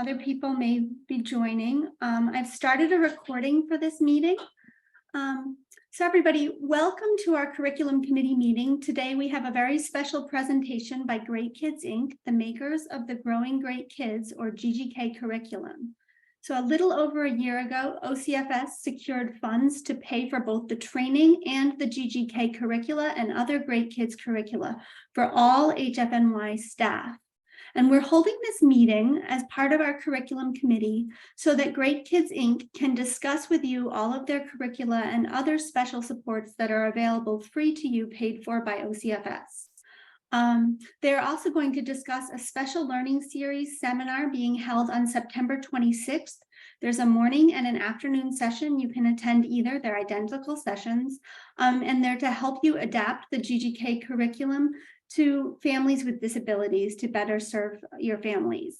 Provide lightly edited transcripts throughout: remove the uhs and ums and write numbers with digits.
other people may be joining. I've started a recording for this meeting. So everybody, welcome to our Curriculum Committee meeting. Today we have a very special presentation by Great Kids Inc., the makers of the Growing Great Kids, or GGK curriculum. So a little over a year ago, OCFS secured funds to pay for both the training and the GGK curricula and other Great Kids curricula for all HFNY staff. And we're holding this meeting as part of our curriculum committee so that Great Kids Inc. can discuss with you all of their curricula and other special supports that are available free to you, paid for by OCFS. They're also going to discuss a special learning series seminar being held on September 26th. There's a morning and an afternoon session. You can attend either. They're identical sessions, and they're to help you adapt the GGK curriculum to families with disabilities to better serve your families.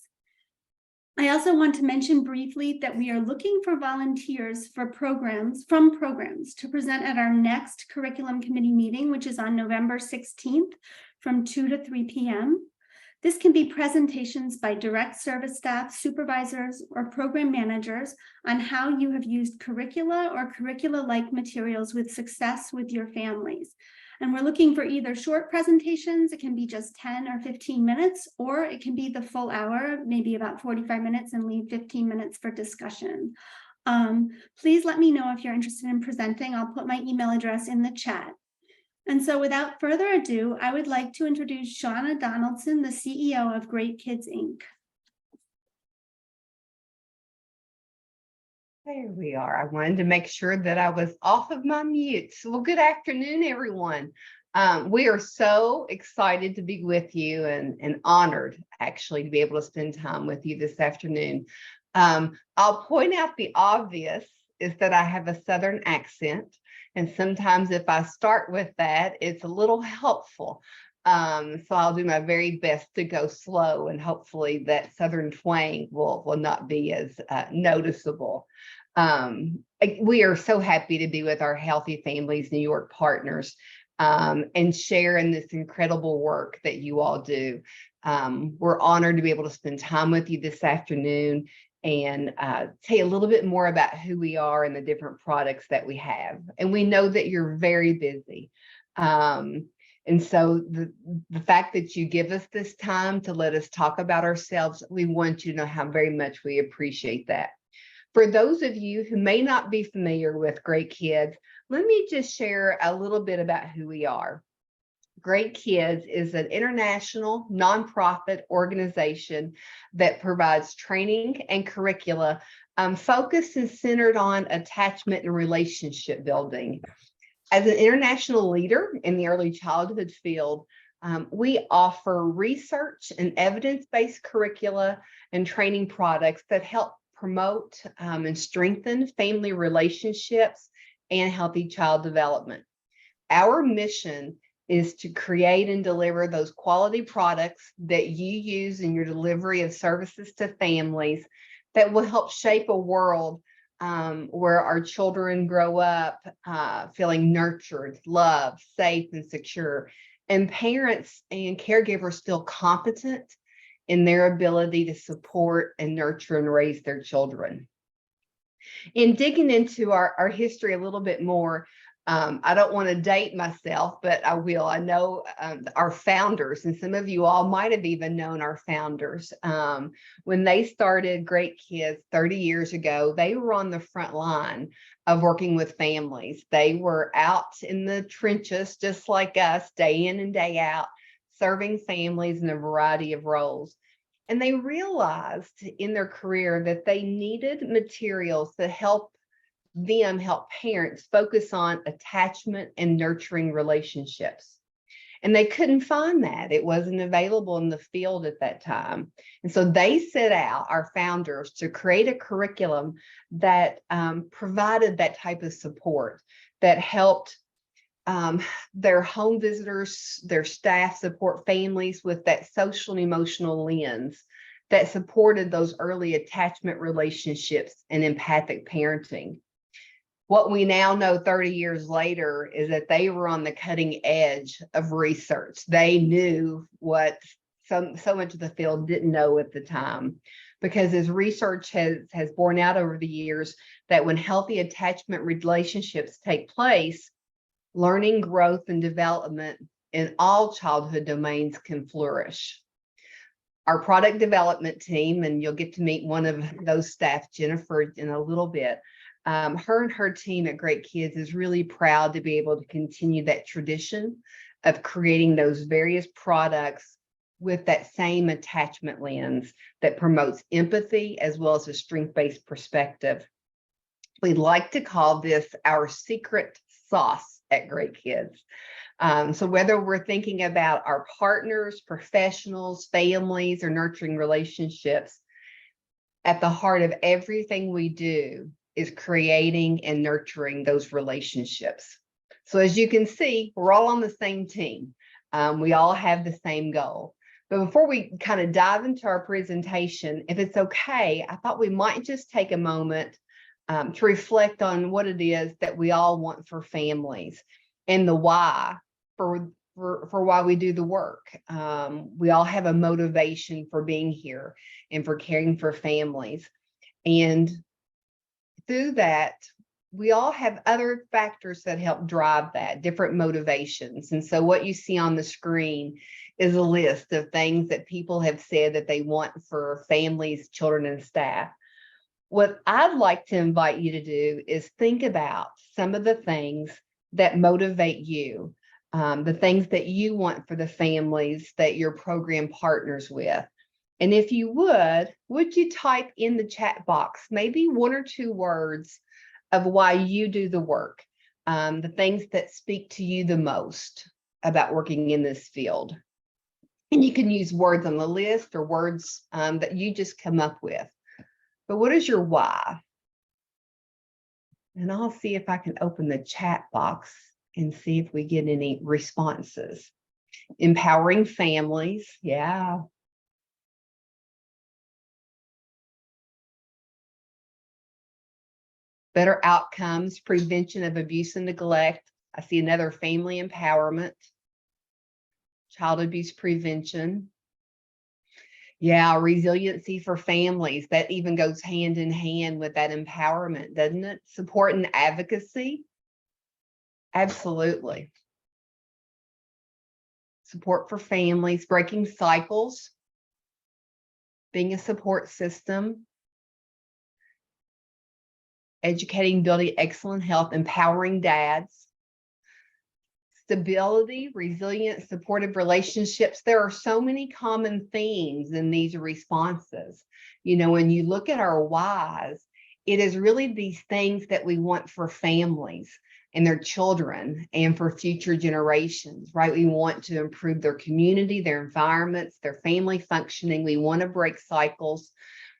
I also want to mention briefly that we are looking for volunteers for programs to present at our next curriculum committee meeting, which is on November 16th from 2 to 3 p.m. This can be presentations by direct service staff, supervisors, or program managers on how you have used curricula or curricula-like materials with success with your families. And we're looking for either short presentations, it can be just 10 or 15 minutes, or it can be the full hour, maybe about 45 minutes and leave 15 minutes for discussion. Please let me know if you're interested in presenting. I'll put my email address in the chat. And so without further ado, I would like to introduce Shauna Donaldson, the CEO of Great Kids Inc. There we are. I wanted to make sure that I was off of my mute. Well, good afternoon, everyone. We are so excited to be with you and honored, actually, to be able to spend time with you this afternoon. I'll point out the obvious is that I have a Southern accent. And sometimes if I start with that, it's a little helpful. So I'll do my very best to go slow, and hopefully that Southern twang will not be as noticeable. We are so happy to be with our Healthy Families New York partners and share in this incredible work that you all do. We're honored to be able to spend time with you this afternoon and tell you a little bit more about who we are and the different products that we have. And we know that you're very busy. And so the fact that you give us this time to let us talk about ourselves, we want you to know how very much we appreciate that. For those of you who may not be familiar with Great Kids, let me just share a little bit about who we are. Great Kids is an international nonprofit organization that provides training and curricula focused and centered on attachment and relationship building. As an international leader in the early childhood field, we offer research and evidence-based curricula and training products that help promote and strengthen family relationships and healthy child development. Our mission is to create and deliver those quality products that you use in your delivery of services to families that will help shape a world where our children grow up feeling nurtured, loved, safe, and secure, and parents and caregivers feel competent in their ability to support and nurture and raise their children. In digging into our history a little bit more, I don't want to date myself, but I will. I know our founders, and some of you all might have even known our founders. When they started Great Kids 30 years ago, they were on the front line of working with families. They were out in the trenches, just like us, day in and day out, serving families in a variety of roles. And they realized in their career that they needed materials that help parents focus on attachment and nurturing relationships. And they couldn't find that. It wasn't available in the field at that time. And so they set out, our founders, to create a curriculum that provided that type of support, that helped their home visitors, their staff support families with that social and emotional lens that supported those early attachment relationships and empathic parenting. What we now know 30 years later is that they were on the cutting edge of research. They knew what so much of the field didn't know at the time. because as research has borne out over the years, that when healthy attachment relationships take place, learning, growth, and development in all childhood domains can flourish. Our product development team, and you'll get to meet one of those staff, Jennifer, in a little bit. Her and her team at Great Kids is really proud to be able to continue that tradition of creating those various products with that same attachment lens that promotes empathy as well as a strength-based perspective. We like to call this our secret sauce at Great Kids. So whether we're thinking about our partners, professionals, families, or nurturing relationships, at the heart of everything we do is creating and nurturing those relationships. So as you can see, we're all on the same team. We all have the same goal. But before we kind of dive into our presentation, if it's okay, I thought we might just take a moment to reflect on what it is that we all want for families and the why for why we do the work. We all have a motivation for being here and for caring for families. And through that, we all have other factors that help drive that, different motivations. And so what you see on the screen is a list of things that people have said that they want for families, children, and staff. What I'd like to invite you to do is think about some of the things that motivate you, the things that you want for the families that your program partners with. And if you would you type in the chat box, maybe 1 or 2 words of why you do the work, the things that speak to you the most about working in this field. And you can use words on the list or words that you just come up with. But what is your why? And I'll see if I can open the chat box and see if we get any responses. Empowering families, yeah. Better outcomes, prevention of abuse and neglect. I see another, family empowerment, child abuse prevention. Yeah, resiliency for families. That even goes hand in hand with that empowerment, doesn't it? Support and advocacy. Absolutely. Support for families, breaking cycles, being a support system, educating, building excellent health, empowering dads, stability, resilient, supportive relationships. There are so many common themes in these responses. You know, when you look at our whys, it is really these things that we want for families and their children and for future generations, right? We want to improve their community, their environments, their family functioning. We want to break cycles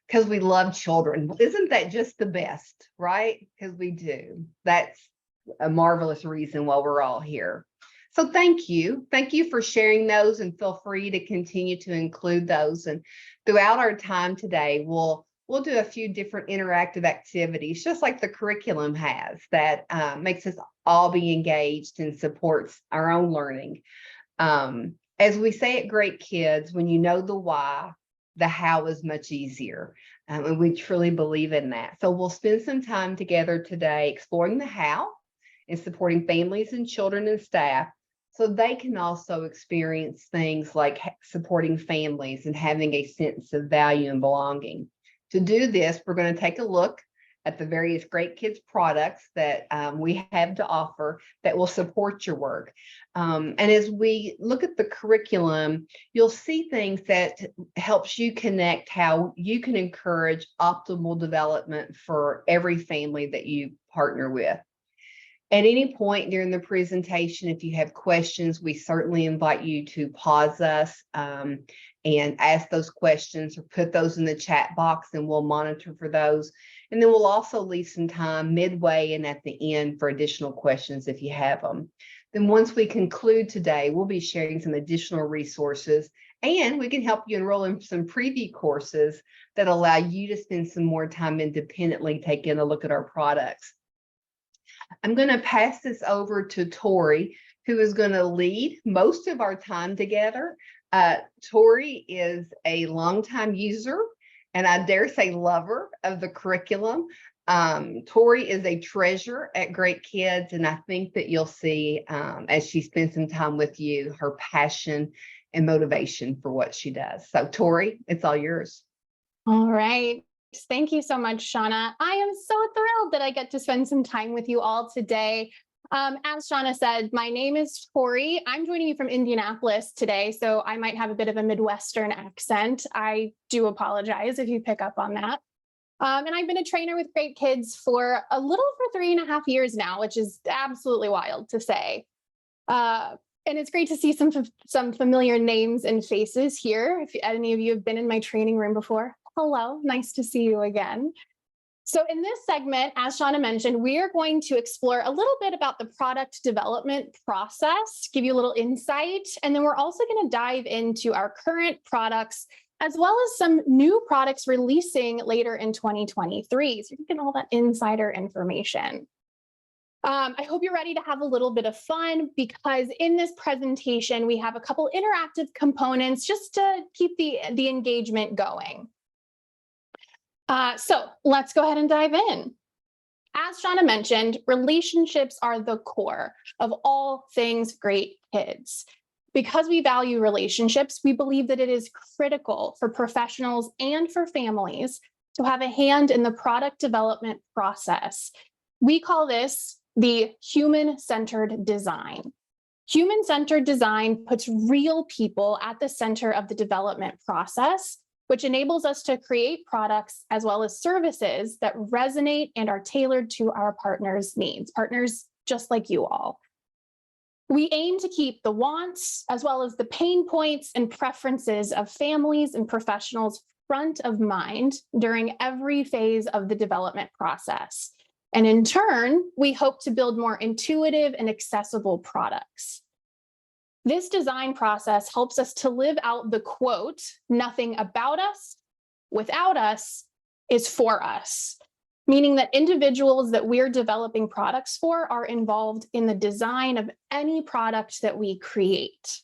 because we love children. Isn't that just the best, right? Because we do. That's a marvelous reason why we're all here. So thank you. Thank you for sharing those, and feel free to continue to include those. And throughout our time today, we'll do a few different interactive activities, just like the curriculum has, that makes us all be engaged and supports our own learning. As we say at Great Kids, when you know the why, the how is much easier. And we truly believe in that. So we'll spend some time together today exploring the how and supporting families and children and staff, so they can also experience things like supporting families and having a sense of value and belonging. To do this, we're going to take a look at the various Great Kids products that we have to offer that will support your work. And as we look at the curriculum, you'll see things that helps you connect how you can encourage optimal development for every family that you partner with. At any point during the presentation, if you have questions, we certainly invite you to pause us and ask those questions, or put those in the chat box, and we'll monitor for those. And then we'll also leave some time midway and at the end for additional questions if you have them. Then once we conclude today, we'll be sharing some additional resources, and we can help you enroll in some preview courses that allow you to spend some more time independently taking a look at our products. I'm going to pass this over to Tori, who is going to lead most of our time together. Tori is a longtime user and I dare say lover of the curriculum. Tori is a treasure at Great Kids, and I think that you'll see as she spends some time with you, her passion and motivation for what she does. So Tori, it's all yours. All right. Thank you so much, Shauna. I am so thrilled that I get to spend some time with you all today. As Shauna said, my name is Tori. I'm joining you from Indianapolis today, so I might have a bit of a Midwestern accent. I do apologize if you pick up on that. And I've been a trainer with Great Kids for a little over 3.5 years now, which is absolutely wild to say. And it's great to see some familiar names and faces here. If any of you have been in my training room before, hello, nice to see you again. So in this segment, as Shauna mentioned, we are going to explore a little bit about the product development process, give you a little insight, and then we're also going to dive into our current products, as well as some new products releasing later in 2023. So you can get all that insider information. I hope you're ready to have a little bit of fun, because in this presentation, we have a couple interactive components just to keep the engagement going. So let's go ahead and dive in. As Shauna mentioned, relationships are the core of all things Great Kids. Because we value relationships, we believe that it is critical for professionals and for families to have a hand in the product development process. We call this the human-centered design. Human-centered design puts real people at the center of the development process, which enables us to create products as well as services that resonate and are tailored to our partners' needs, partners just like you all. We aim to keep the wants as well as the pain points and preferences of families and professionals front of mind during every phase of the development process. And in turn, we hope to build more intuitive and accessible products. This design process helps us to live out the quote, "Nothing about us, without us, is for us," meaning that individuals that we're developing products for are involved in the design of any product that we create.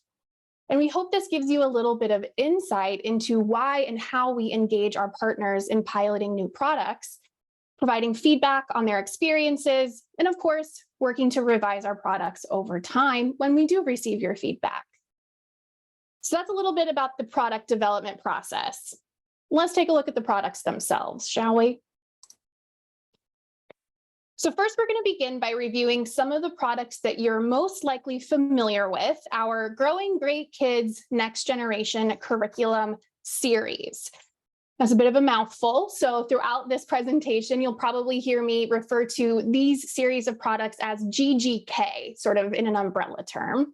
And we hope this gives you a little bit of insight into why and how we engage our partners in piloting new products, providing feedback on their experiences, and of course, working to revise our products over time when we do receive your feedback. So that's a little bit about the product development process. Let's take a look at the products themselves, shall we? So first, we're going to begin by reviewing some of the products that you're most likely familiar with, our Growing Great Kids Next Generation Curriculum series. That's a bit of a mouthful. So throughout this presentation, you'll probably hear me refer to these series of products as GGK, sort of in an umbrella term.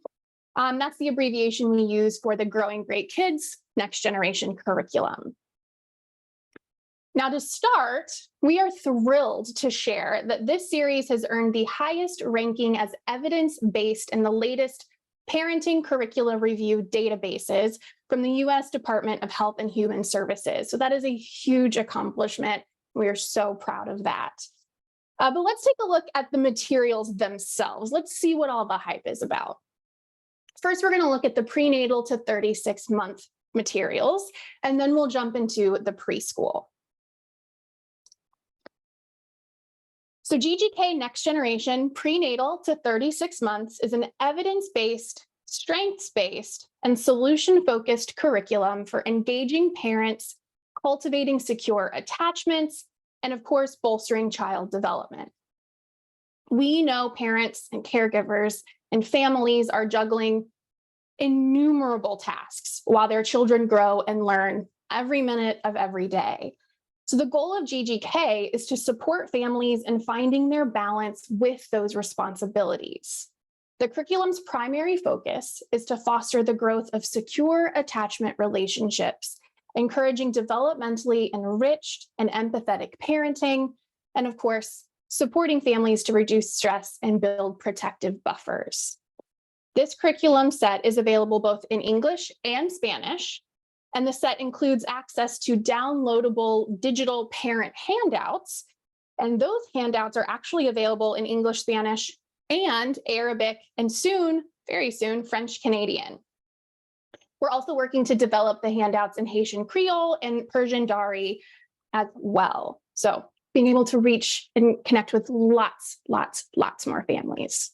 That's the abbreviation we use for the Growing Great Kids Next Generation Curriculum. Now to start, we are thrilled to share that this series has earned the highest ranking as evidence-based in the latest parenting curricula review databases from the U.S. Department of Health and Human Services. So that is a huge accomplishment. We are so proud of that. But let's take a look at the materials themselves. Let's see what all the hype is about. First, we're going to look at the prenatal to 36-month materials, and then we'll jump into the preschool. So GGK Next Generation Prenatal to 36 Months is an evidence-based, strengths-based, and solution-focused curriculum for engaging parents, cultivating secure attachments, and of course, bolstering child development. We know parents and caregivers and families are juggling innumerable tasks while their children grow and learn every minute of every day. So the goal of GGK is to support families in finding their balance with those responsibilities. The curriculum's primary focus is to foster the growth of secure attachment relationships, encouraging developmentally enriched and empathetic parenting, and of course, supporting families to reduce stress and build protective buffers. This curriculum set is available both in English and Spanish, and the set includes access to downloadable digital parent handouts. And those handouts are actually available in English, Spanish, and Arabic, and soon, very soon, French Canadian. We're also working to develop the handouts in Haitian Creole and Persian Dari as well. So being able to reach and connect with lots more families.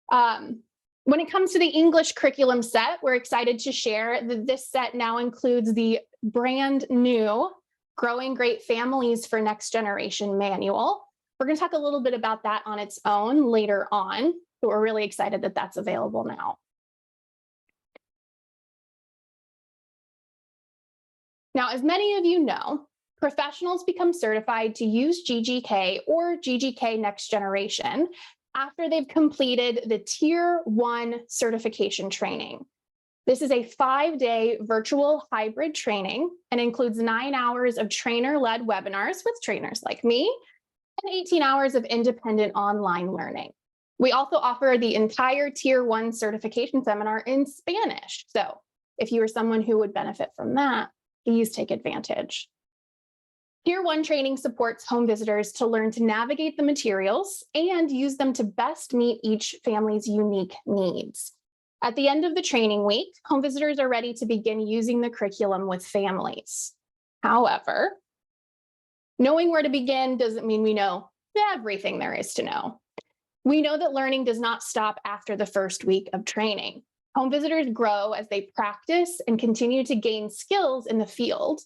When it comes to the English curriculum set, we're excited to share that this set now includes the brand new Growing Great Families for Next Generation manual. We're going to talk a little bit about that on its own later on, but we're really excited that that's available now. Now, as many of you know, professionals become certified to use GGK or GGK Next Generation after they've completed the Tier 1 certification training. This is a 5-day virtual hybrid training and includes 9 hours of trainer-led webinars with trainers like me and 18 hours of independent online learning. We also offer the entire Tier 1 certification seminar in Spanish. So if you are someone who would benefit from that, please take advantage. Tier 1 training supports home visitors to learn to navigate the materials and use them to best meet each family's unique needs. At the end of the training week, home visitors are ready to begin using the curriculum with families. However, knowing where to begin doesn't mean we know everything there is to know. We know that learning does not stop after the first week of training. Home visitors grow as they practice and continue to gain skills in the field.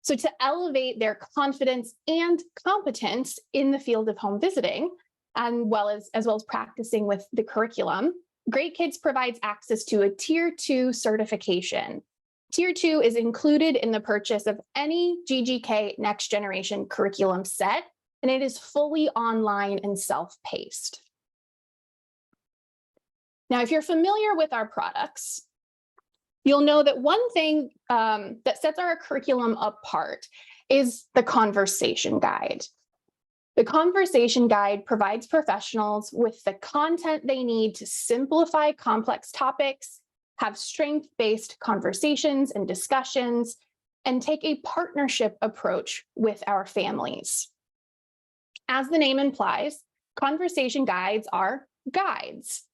So to elevate their confidence and competence in the field of home visiting, as well as practicing with the curriculum, Great Kids provides access to a Tier 2 certification. Tier 2 is included in the purchase of any GGK Next Generation curriculum set, and it is fully online and self-paced. Now, if you're familiar with our products, you'll know that one thing that sets our curriculum apart is the conversation guide. The conversation guide provides professionals with the content they need to simplify complex topics, have strength-based conversations and discussions, and take a partnership approach with our families. As the name implies, conversation guides are guides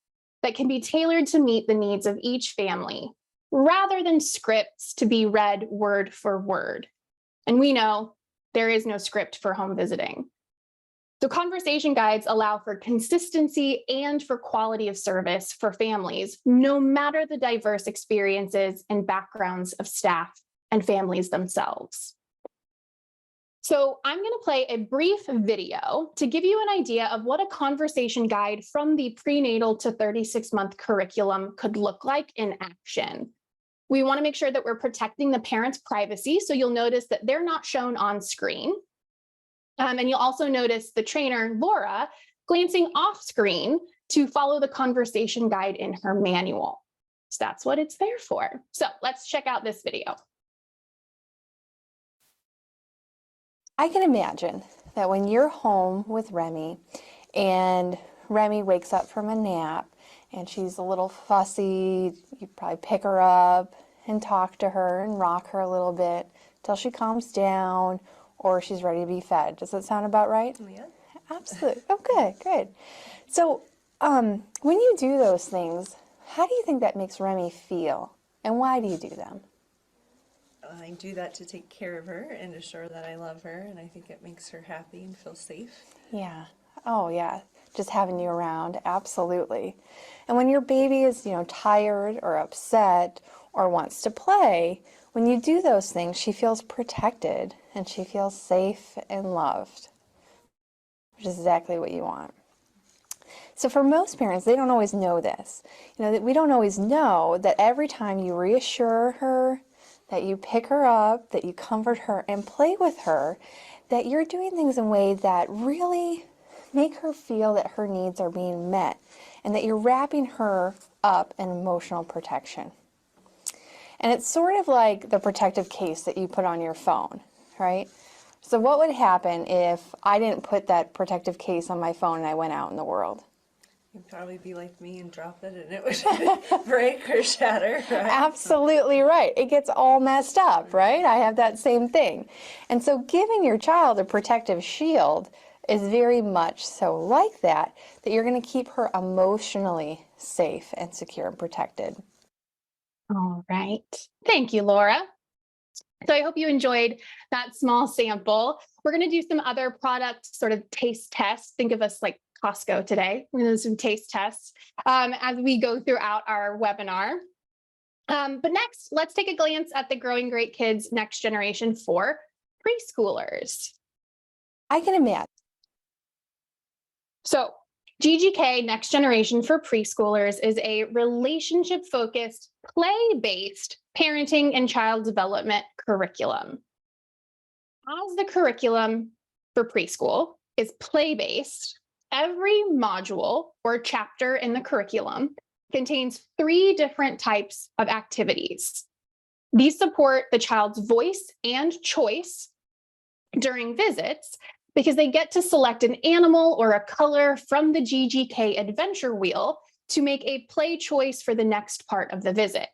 that can be tailored to meet the needs of each family, rather than scripts to be read word for word. And we know there is no script for home visiting. So conversation guides allow for consistency and for quality of service for families, no matter the diverse experiences and backgrounds of staff and families themselves. So I'm going to play a brief video to give you an idea of what a conversation guide from the prenatal to 36-month curriculum could look like in action. We want to make sure that we're protecting the parent's privacy, so you'll notice that they're not shown on screen. And you'll also notice the trainer, Laura, glancing off screen to follow the conversation guide in her manual. So that's what it's there for. So let's check out this video. I can imagine that when you're home with Remy and Remy wakes up from a nap and she's a little fussy, you probably pick her up and talk to her and rock her a little bit till she calms down or she's ready to be fed. Does that sound about right? Yeah. Absolutely. Okay, good. So when you do those things, how do you think that makes Remy feel? And why do you do them? I do that to take care of her and assure that I love her, and I think it makes her happy and feel safe. Yeah. Oh, yeah. Just having you around. Absolutely. And when your baby is, tired or upset or wants to play, when you do those things, she feels protected and she feels safe and loved, which is exactly what you want. So for most parents, they don't always know this. We don't always know that every time you reassure her, that you pick her up, that you comfort her and play with her, that you're doing things in ways that really make her feel that her needs are being met and that you're wrapping her up in emotional protection. And it's sort of like the protective case that you put on your phone, right? So what would happen if I didn't put that protective case on my phone and I went out in the world? You'd probably be like me and drop it and it would break or shatter, right? Absolutely right. It gets all messed up, right? I have that same thing. And so giving your child a protective shield is very much so like that you're going to keep her emotionally safe and secure and protected. All right. Thank you, Laura. So I hope you enjoyed that small sample. We're going to do some other product sort of taste tests. Think of us like Costco today. We're going to do some taste tests as we go throughout our webinar. But next, let's take a glance at the Growing Great Kids Next Generation for preschoolers. I can imagine. So GGK Next Generation for Preschoolers is a relationship-focused, play-based parenting and child development curriculum. As the curriculum for preschool is play-based, every module or chapter in the curriculum contains 3 different types of activities. These support the child's voice and choice during visits because they get to select an animal or a color from the GGK adventure wheel to make a play choice for the next part of the visit.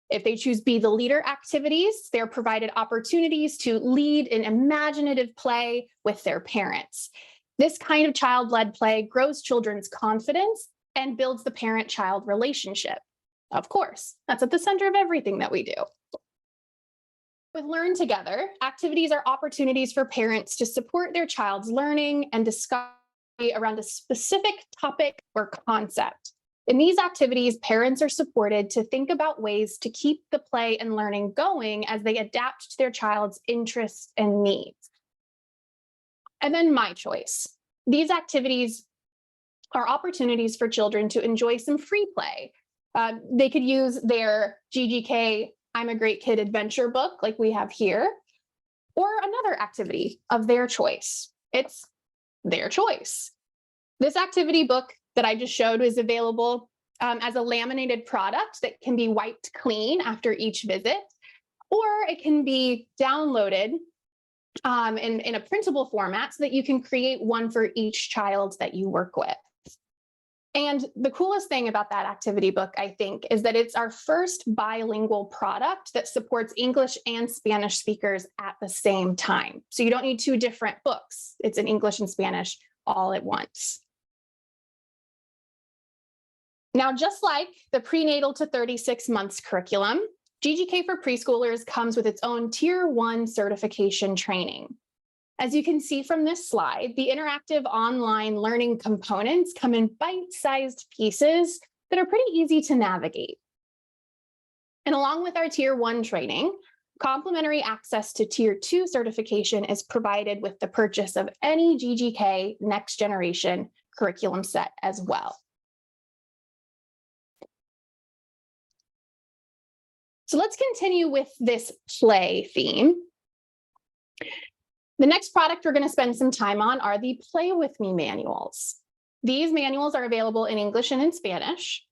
If they choose Be the Leader activities, they're provided opportunities to lead in imaginative play with their parents. This kind of child-led play grows children's confidence and builds the parent-child relationship. Of course, that's at the center of everything that we do. With Learn Together, activities are opportunities for parents to support their child's learning and discovery around a specific topic or concept. In these activities, parents are supported to think about ways to keep the play and learning going as they adapt to their child's interests and needs. And then My Choice. These activities are opportunities for children to enjoy some free play. They could use their GGK I'm a Great Kid adventure book like we have here, or another activity of their choice. It's their choice. This activity book that I just showed is available as a laminated product that can be wiped clean after each visit, or it can be downloaded in a printable format so that you can create one for each child that you work with. And the coolest thing about that activity book, I think, is that it's our first bilingual product that supports English and Spanish speakers at the same time. So you don't need 2 different books. It's in English and Spanish all at once. Now, just like the prenatal to 36 months curriculum, GGK for preschoolers comes with its own Tier 1 certification training. As you can see from this slide, the interactive online learning components come in bite-sized pieces that are pretty easy to navigate. And along with our Tier 1 training, complimentary access to Tier 2 certification is provided with the purchase of any GGK Next Generation curriculum set as well. So let's continue with this play theme. The next product we're going to spend some time on are the Play With Me manuals. These manuals are available in English and in Spanish,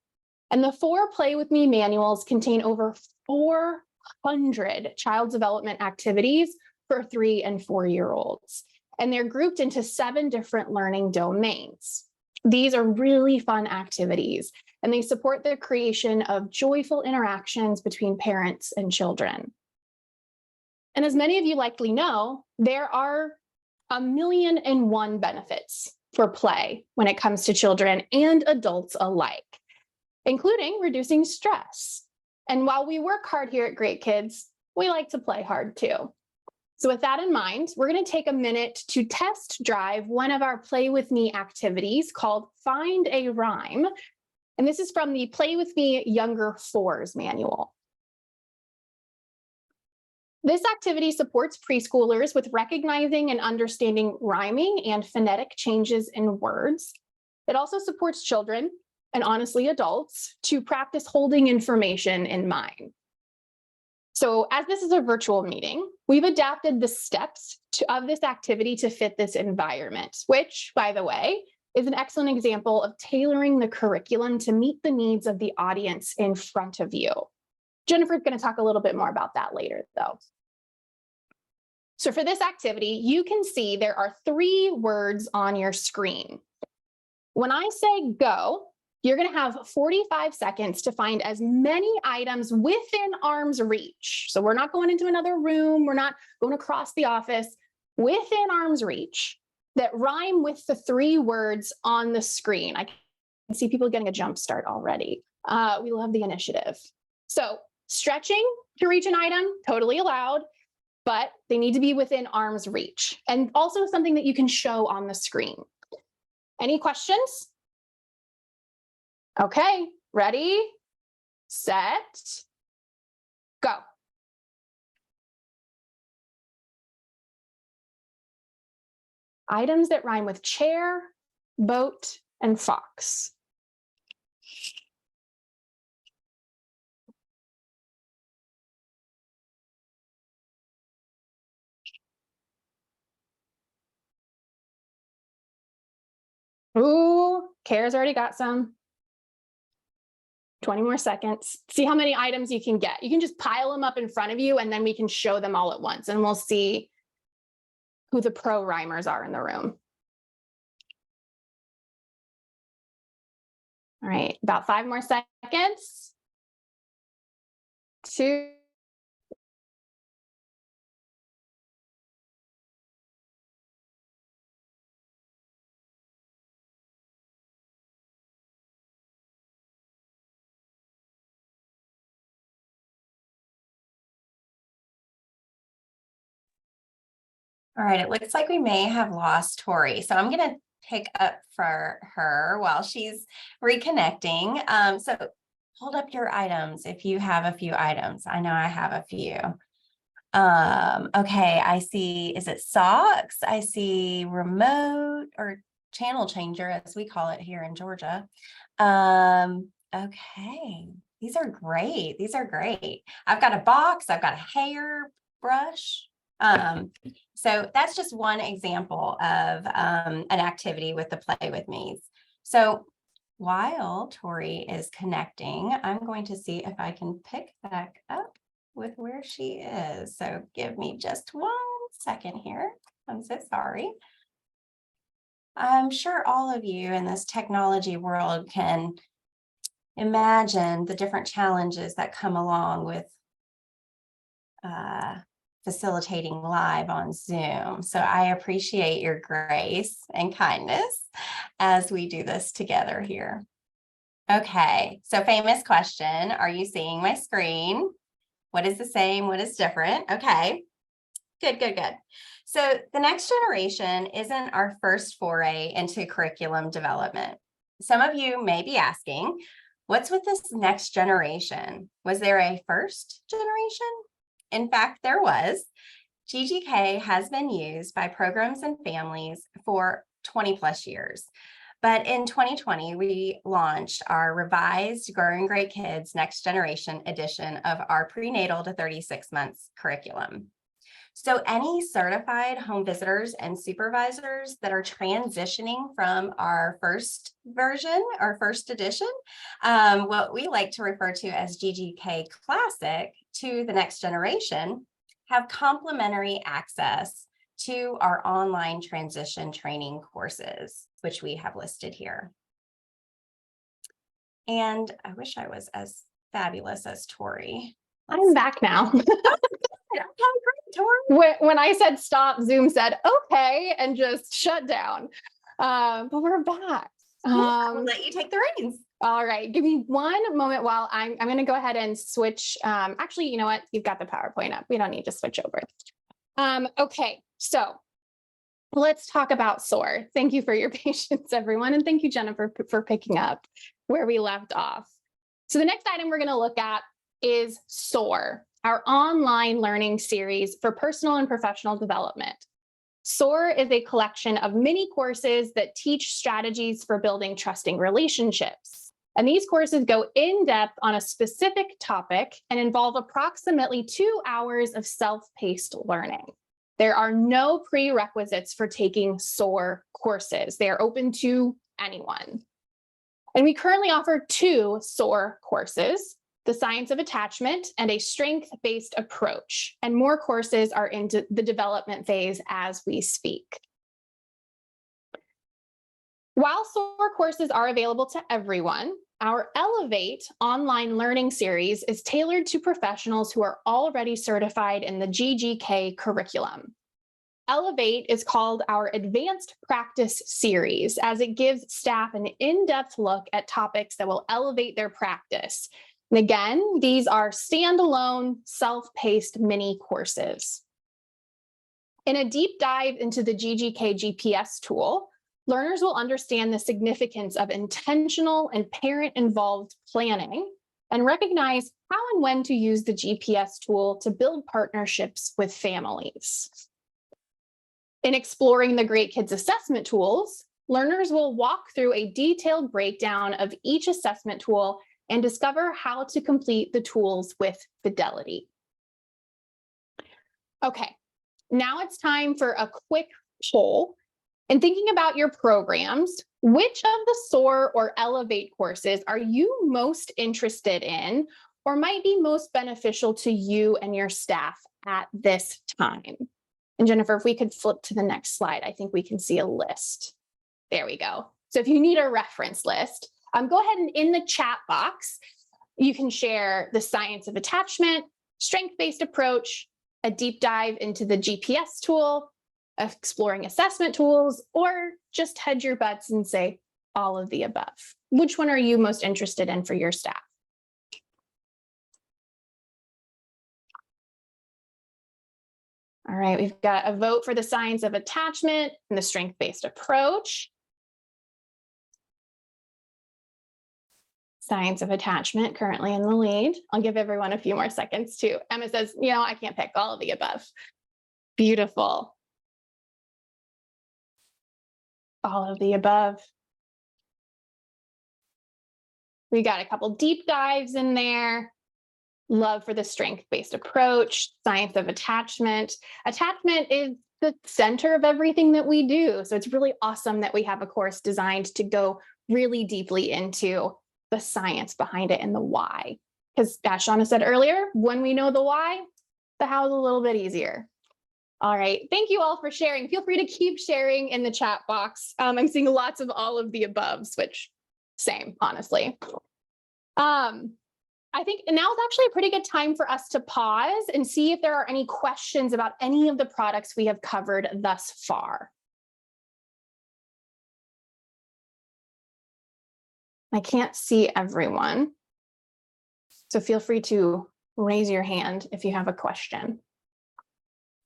and the 4 Play With Me manuals contain over 400 child development activities for 3- and 4-year-olds, and they're grouped into 7 different learning domains. These are really fun activities, and they support the creation of joyful interactions between parents and children. And as many of you likely know, there are 1,000,001 benefits for play when it comes to children and adults alike, including reducing stress. And while we work hard here at Great Kids, we like to play hard too. So with that in mind, we're going to take a minute to test drive one of our Play With Me activities called Find a Rhyme. And this is from the Play With Me Younger 4s manual. This activity supports preschoolers with recognizing and understanding rhyming and phonetic changes in words. It also supports children, and honestly adults, to practice holding information in mind. So as this is a virtual meeting, we've adapted the steps of this activity to fit this environment, which, by the way, is an excellent example of tailoring the curriculum to meet the needs of the audience in front of you. Jennifer's going to talk a little bit more about that later, though. So for this activity, you can see there are 3 words on your screen. When I say go, you're going to have 45 seconds to find as many items within arm's reach. So we're not going into another room. We're not going across the office. Within arm's reach that rhyme with the 3 words on the screen. I can see people getting a jump start already. We love the initiative. So stretching to reach an item, totally allowed, but they need to be within arm's reach, and also something that you can show on the screen. Any questions? Okay, ready, set, go. Items that rhyme with chair, boat, and fox. Ooh, Kara's already got some. 20 more seconds. See how many items you can get. You can just pile them up in front of you and then we can show them all at once and we'll see who the pro rhymers are in the room. All right, about 5 more seconds. 2. All right, it looks like we may have lost Tori. So I'm going to pick up for her while she's reconnecting. So hold up your items if you have a few items. I know I have a few. Okay, I see, is it socks? I see remote or channel changer, as we call it here in Georgia. Okay, these are great. These are great. I've got a box, I've got a hair brush. So that's just one example of an activity with the Play With Me's. So while Tori is connecting, I'm going to see if I can pick back up with where she is. So give me just 1 second here. I'm so sorry. I'm sure all of you in this technology world can imagine the different challenges that come along with facilitating live on Zoom. So I appreciate your grace and kindness as we do this together here. Okay, so famous question. Are you seeing my screen? What is the same? What is different? Okay, good, good, good. So the next generation isn't our first foray into curriculum development. Some of you may be asking, what's with this next generation? Was there a first generation? In fact, there was. GGK has been used by programs and families for 20 plus years. But in 2020, we launched our revised Growing Great Kids Next Generation edition of our prenatal to 36 months curriculum. So any certified home visitors and supervisors that are transitioning from our first version or first edition, what we like to refer to as GGK Classic, to the next generation, have complimentary access to our online transition training courses, which we have listed here. And I wish I was as fabulous as Tori. I'm back now. Okay, great, Tori. When I said stop, Zoom said, okay, and just shut down. But we're back. I'll let you take the reins. All right, give me 1 moment while I'm going to go ahead and switch. Actually, you know what? You've got the PowerPoint up. We don't need to switch over. Okay, so let's talk about SOAR. Thank you for your patience, everyone. And thank you, Jennifer, for picking up where we left off. So the next item we're going to look at is SOAR, our online learning series for personal and professional development. SOAR is a collection of mini courses that teach strategies for building trusting relationships. And these courses go in depth on a specific topic and involve approximately 2 hours of self-paced learning. There are no prerequisites for taking SOAR courses. They are open to anyone. And we currently offer 2 SOAR courses, the Science of Attachment and a Strength-Based Approach. And more courses are into the development phase as we speak. While SOAR courses are available to everyone, our Elevate online learning series is tailored to professionals who are already certified in the GGK curriculum. Elevate is called our Advanced Practice Series, as it gives staff an in-depth look at topics that will elevate their practice. And again, these are standalone, self-paced mini courses. In a deep dive into the GGK GPS tool, learners will understand the significance of intentional and parent-involved planning and recognize how and when to use the GPS tool to build partnerships with families. In exploring the Great Kids assessment tools, learners will walk through a detailed breakdown of each assessment tool and discover how to complete the tools with fidelity. Okay, now it's time for a quick poll. In thinking about your programs, which of the SOAR or Elevate courses are you most interested in or might be most beneficial to you and your staff at this time? And Jennifer, if we could flip to the next slide, I think we can see a list. There we go. So if you need a reference list, go ahead and in the chat box, you can share the science of attachment, strength-based approach, a deep dive into the GPS tool, exploring assessment tools, or just hedge your bets and say all of the above. Which one are you most interested in for your staff? All right, we've got a vote for the science of attachment and the strength-based approach. Science of attachment currently in the lead. I'll give everyone a few more seconds too. Emma says, I can't pick all of the above. Beautiful. All of the above. We got a couple deep dives in there. Love for the strength-based approach, science of attachment. Attachment is the center of everything that we do. So it's really awesome that we have a course designed to go really deeply into the science behind it and the why. Because as Shauna said earlier, when we know the why, the how is a little bit easier. All right, thank you all for sharing. Feel free to keep sharing in the chat box. I'm seeing lots of all of the above, which same, honestly. I think now is actually a pretty good time for us to pause and see if there are any questions about any of the products we have covered thus far. I can't see everyone, so feel free to raise your hand if you have a question.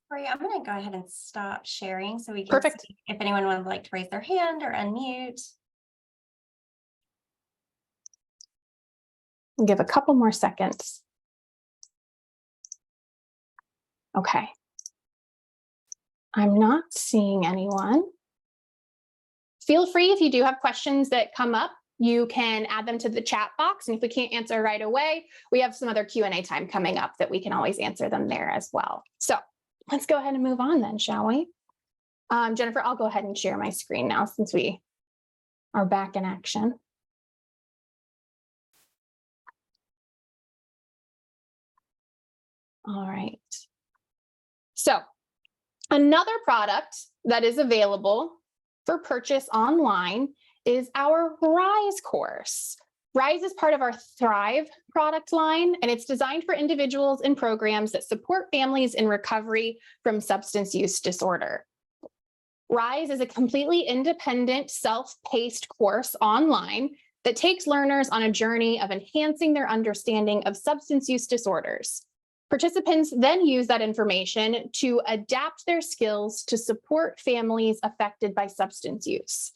Corey, I'm going to go ahead and stop sharing so we can Perfect. see if anyone would like to raise their hand or unmute. I'll give a couple more seconds. Okay. I'm not seeing anyone. Feel free, if you do have questions that come up, you can add them to the chat box. And if we can't answer right away, we have some other Q&A time coming up that we can always answer them there as well. So let's go ahead and move on then, shall we? Jennifer, I'll go ahead and share my screen now since we are back in action. All right. So another product that is available for purchase online is our RISE course. RISE is part of our Thrive product line, and it's designed for individuals and programs that support families in recovery from substance use disorder. RISE is a completely independent, self-paced course online that takes learners on a journey of enhancing their understanding of substance use disorders. Participants then use that information to adapt their skills to support families affected by substance use.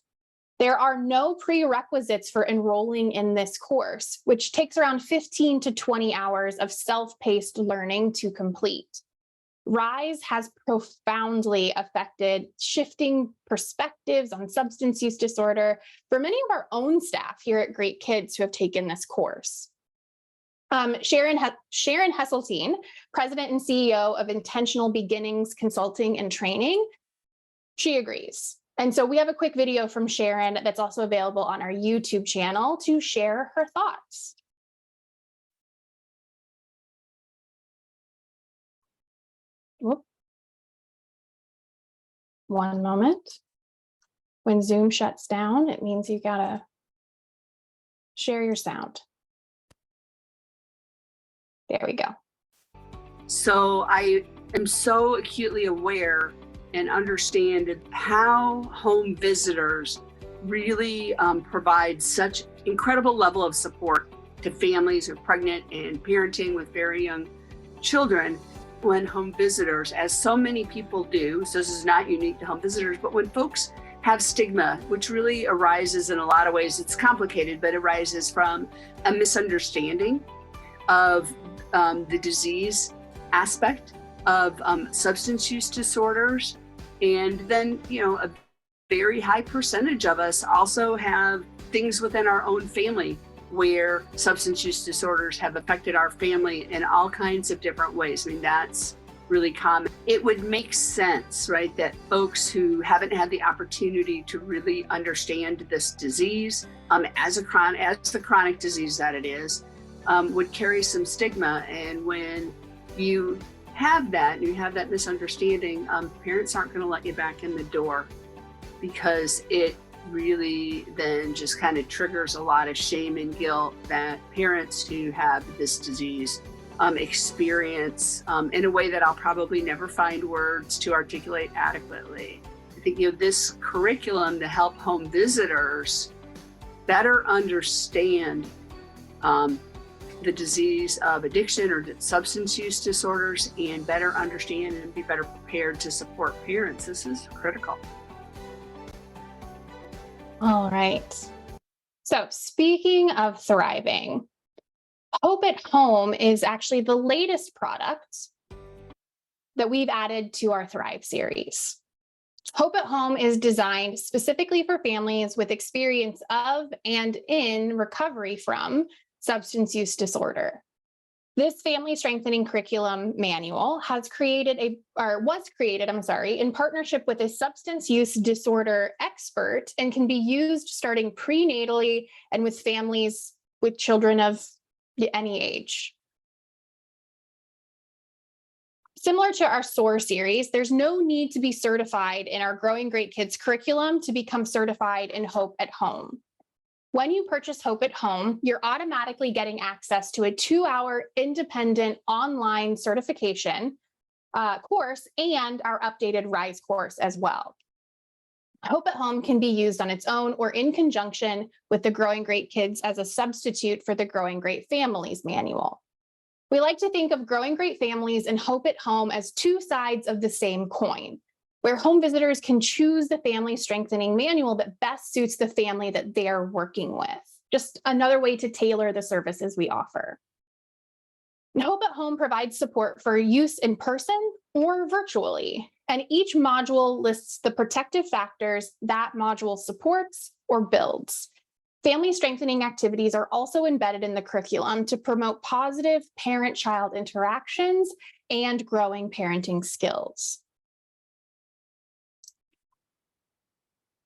There are no prerequisites for enrolling in this course, which takes around 15 to 20 hours of self-paced learning to complete. RISE has profoundly affected shifting perspectives on substance use disorder for many of our own staff here at Great Kids who have taken this course. Sharon Hesseltine, President and CEO of Intentional Beginnings Consulting and Training, she agrees. And so we have a quick video from Sharon that's also available on our YouTube channel to share her thoughts. Whoop. One moment. When Zoom shuts down, it means you gotta share your sound. There we go. So I am so acutely aware and understand how home visitors really provide such incredible level of support to families who are pregnant and parenting with very young children, when home visitors, as so many people do, so this is not unique to home visitors, but when folks have stigma, which really arises in a lot of ways, it's complicated, but arises from a misunderstanding of the disease aspect of substance use disorders. And then, a very high percentage of us also have things within our own family where substance use disorders have affected our family in all kinds of different ways. I mean, that's really common. It would make sense, right, that folks who haven't had the opportunity to really understand this disease as the chronic disease that it is, would carry some stigma. And when you have that and you have that misunderstanding, parents aren't going to let you back in the door, because it really then just kind of triggers a lot of shame and guilt that parents who have this disease experience in a way that I'll probably never find words to articulate adequately. I think, this curriculum to help home visitors better understand the disease of addiction or substance use disorders, and better understand and be better prepared to support parents. This is critical. All right. So speaking of thriving, Hope at Home is actually the latest product that we've added to our Thrive series. Hope at Home is designed specifically for families with experience of and in recovery from substance use disorder. This family strengthening curriculum manual was created in partnership with a substance use disorder expert, and can be used starting prenatally and with families with children of any age. Similar to our SOAR series, there's no need to be certified in our Growing Great Kids curriculum to become certified in Hope at Home. When you purchase Hope at Home, you're automatically getting access to a 2-hour independent online certification course and our updated RISE course as well. Hope at Home can be used on its own or in conjunction with the Growing Great Kids as a substitute for the Growing Great Families manual. We like to think of Growing Great Families and Hope at Home as two sides of the same coin, where home visitors can choose the family strengthening manual that best suits the family that they're working with. Just another way to tailor the services we offer. Hope at Home provides support for use in person or virtually, and each module lists the protective factors that module supports or builds. Family strengthening activities are also embedded in the curriculum to promote positive parent-child interactions and growing parenting skills.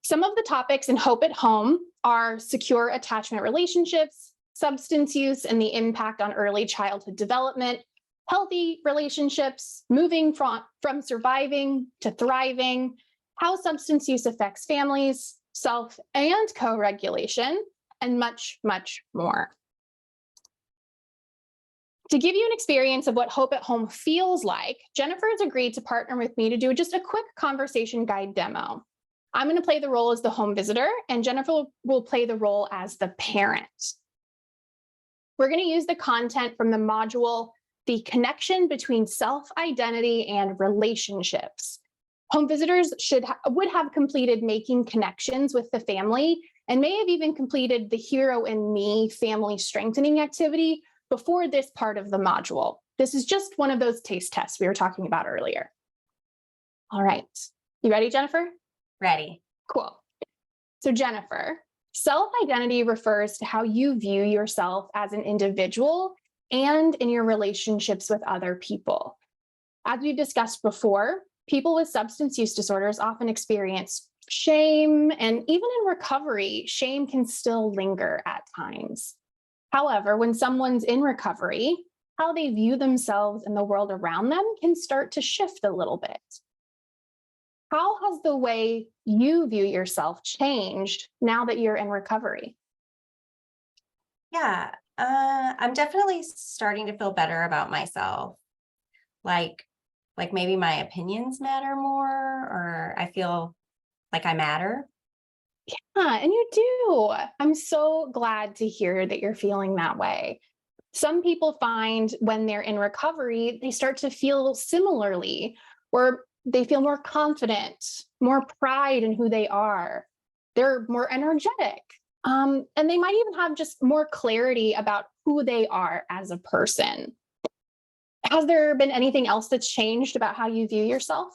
Some of the topics in Hope at Home are secure attachment relationships, substance use and the impact on early childhood development, healthy relationships, moving from surviving to thriving, how substance use affects families, self and co-regulation, and much, much more. To give you an experience of what Hope at Home feels like, Jennifer has agreed to partner with me to do just a quick conversation guide demo. I'm going to play the role as the home visitor, and Jennifer will play the role as the parent. We're going to use the content from the module, The Connection Between Self-Identity and Relationships. Home visitors would have completed making connections with the family, and may have even completed the Hero in Me family strengthening activity before this part of the module. This is just one of those taste tests we were talking about earlier. All right, you ready, Jennifer? Ready. Cool. So Jennifer, self-identity refers to how you view yourself as an individual and in your relationships with other people. As we've discussed before, people with substance use disorders often experience shame, and even in recovery, shame can still linger at times. However, when someone's in recovery, how they view themselves and the world around them can start to shift a little bit. How has the way you view yourself changed now that you're in recovery? Yeah, I'm definitely starting to feel better about myself. Like maybe my opinions matter more, or I feel like I matter. Yeah, and you do. I'm so glad to hear that you're feeling that way. Some people find when they're in recovery, they start to feel similarly, or they feel more confident, more pride in who they are. They're more energetic. And they might even have just more clarity about who they are as a person. Has there been anything else that's changed about how you view yourself?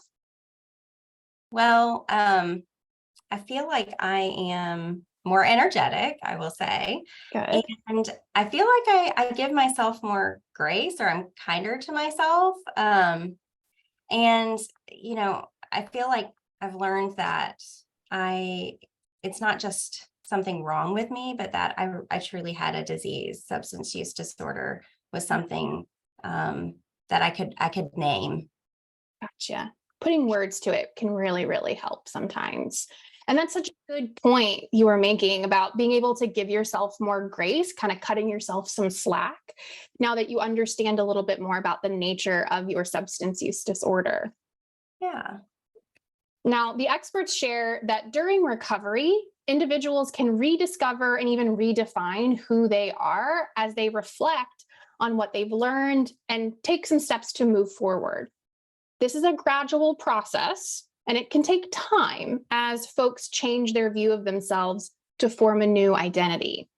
Well, I feel like I am more energetic, I will say. Good. And I feel like I give myself more grace, or I'm kinder to myself. And, I feel like I've learned that it's not just something wrong with me, but that I truly had a disease. Substance use disorder was something that I could name. Gotcha. Putting words to it can really, really help sometimes. And that's such a good point you were making about being able to give yourself more grace, kind of cutting yourself some slack now that you understand a little bit more about the nature of your substance use disorder. Yeah. Now, the experts share that during recovery, individuals can rediscover and even redefine who they are as they reflect on what they've learned and take some steps to move forward. This is a gradual process, and it can take time as folks change their view of themselves to form a new identity.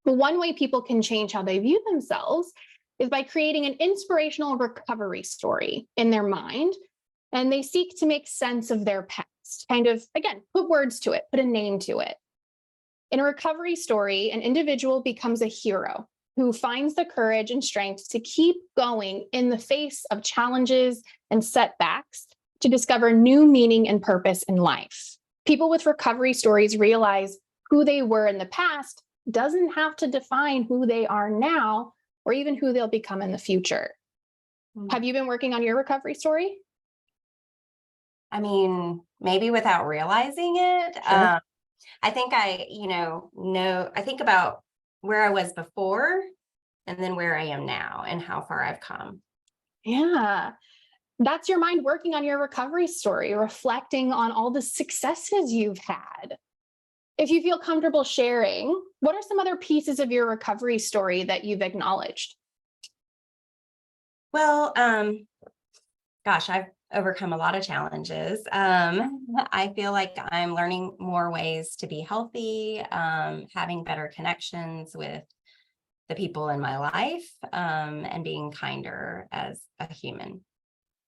But one way people can change how they view themselves is by creating an inspirational recovery story in their mind, and they seek to make sense of their past, kind of, again, put words to it, put a name to it. In a recovery story, an individual becomes a hero who finds the courage and strength to keep going in the face of challenges and setbacks to discover new meaning and purpose in life. People with recovery stories realize who they were in the past doesn't have to define who they are now or even who they'll become in the future. Have you been working on your recovery story? I mean, maybe without realizing it. Sure. I think I think about where I was before and then where I am now and how far I've come. Yeah. That's your mind working on your recovery story, reflecting on all the successes you've had. If you feel comfortable sharing, what are some other pieces of your recovery story that you've acknowledged? Well, gosh, I've overcome a lot of challenges. I feel like I'm learning more ways to be healthy, having better connections with the people in my life, and being kinder as a human.